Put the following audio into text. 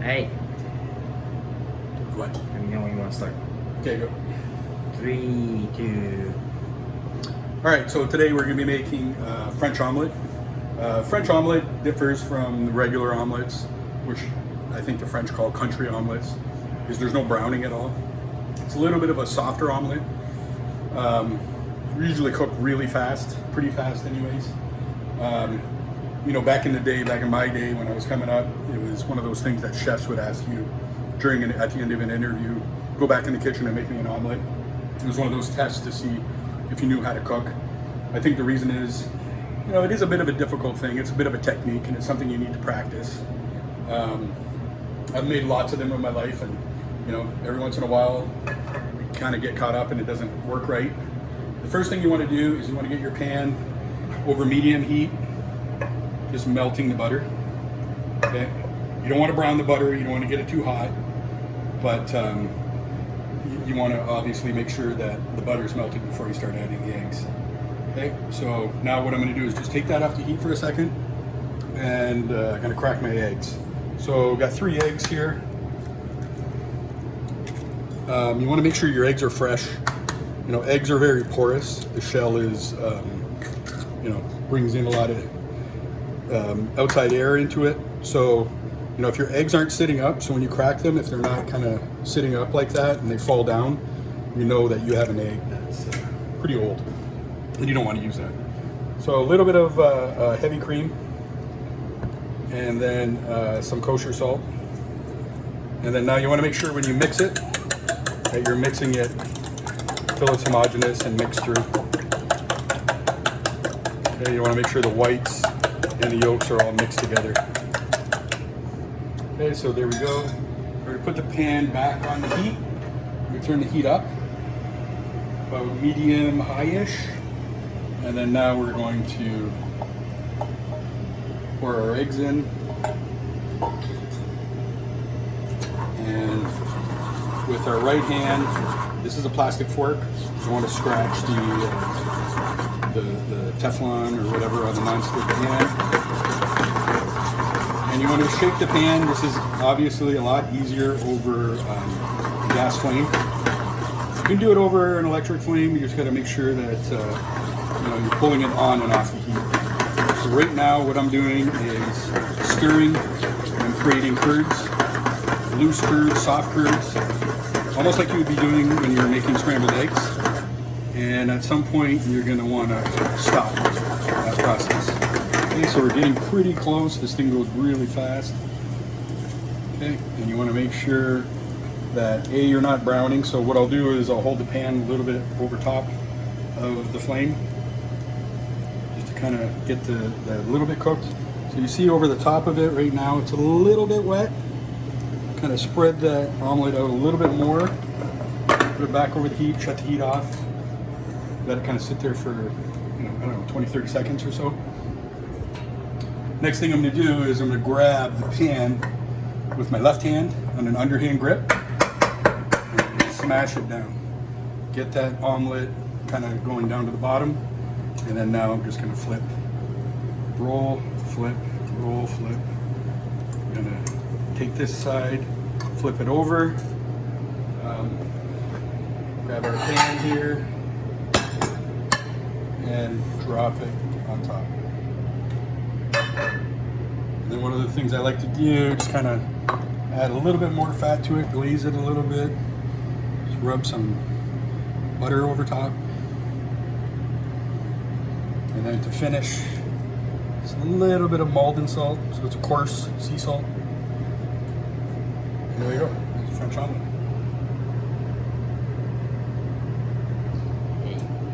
Hey, What? let me know when you want to start. Okay, go. 3, 2. All right, so today we're going to be making French omelet. French omelet differs from the regular omelets, which I think the French call country omelets, because there's no browning at all. It's a little bit of a softer omelet. Usually cooked really fast, pretty fast anyways. You know, back in the day, back in my day when I was coming up, it was one of those things that chefs would ask you at the end of an interview, go back in the kitchen and make me an omelet. It was one of those tests to see if you knew how to cook. I think the reason is, you know, it is a bit of a difficult thing. It's a bit of a technique, and it's something you need to practice. I've made lots of them in my life, and you know, every once in a while, you kind of get caught up and it doesn't work right. The first thing you want to do is you want to get your pan over medium heat, just melting the butter. Okay, you don't want to brown the butter. You don't want to get it too hot, but you want to obviously make sure that the butter is melted before you start adding the eggs. Okay, so now what I'm going to do is just take that off the heat for a second, and I'm going to crack my eggs. So got 3 eggs here. You want to make sure your eggs are fresh. You know, eggs are very porous. The shell is, you know, brings in a lot of outside air into it. So, you know, if your eggs aren't sitting up, so when you crack them, if they're not kind of sitting up like that and they fall down, you know that you have an egg that's pretty old, and you don't want to use that. So a little bit of heavy cream, and then some kosher salt. And then now you want to make sure when you mix it, that you're mixing it till it's homogeneous and mixed through. Okay, you want to make sure the whites and the yolks are all mixed together. Okay, so there we go. We're going to put the pan back on the heat. We turn the heat up, about medium high-ish. And then now we're going to pour our eggs in. And with our right hand, this is a plastic fork. You want to scratch the Teflon or whatever on the non-stick pan. And you want to shake the pan. This is obviously a lot easier over gas flame. You can do it over an electric flame. You just got to make sure that you know, you're pulling it on and off the heat. So right now what I'm doing is stirring and creating curds, loose curds, soft curds, almost like you would be doing when you're making scrambled eggs. And at some point you're going to want to stop that process. Okay, so we're getting pretty close. This thing goes really fast. Okay, and you want to make sure that you're not browning. So what I'll do is I'll hold the pan a little bit over top of the flame, just to kind of get the little bit cooked. So you see over the top of it right now, it's a little bit wet. Kind of spread the omelet out a little bit more. Put it back over the heat, shut the heat off. Let it kind of sit there for, you know, I don't know, 20, 30 seconds or so. Next thing I'm going to do is I'm going to grab the pan with my left hand on an underhand grip and smash it down. Get that omelet kind of going down to the bottom, and then now I'm just going to flip. Roll, flip, roll, flip. I'm going to take this side, flip it over, grab our pan here, and drop it on top. And then one of the things I like to do, just kind of add a little bit more fat to it, glaze it a little bit, just rub some butter over top. And then to finish, just a little bit of Maldon salt, so it's a coarse sea salt. And there you go, French omelet.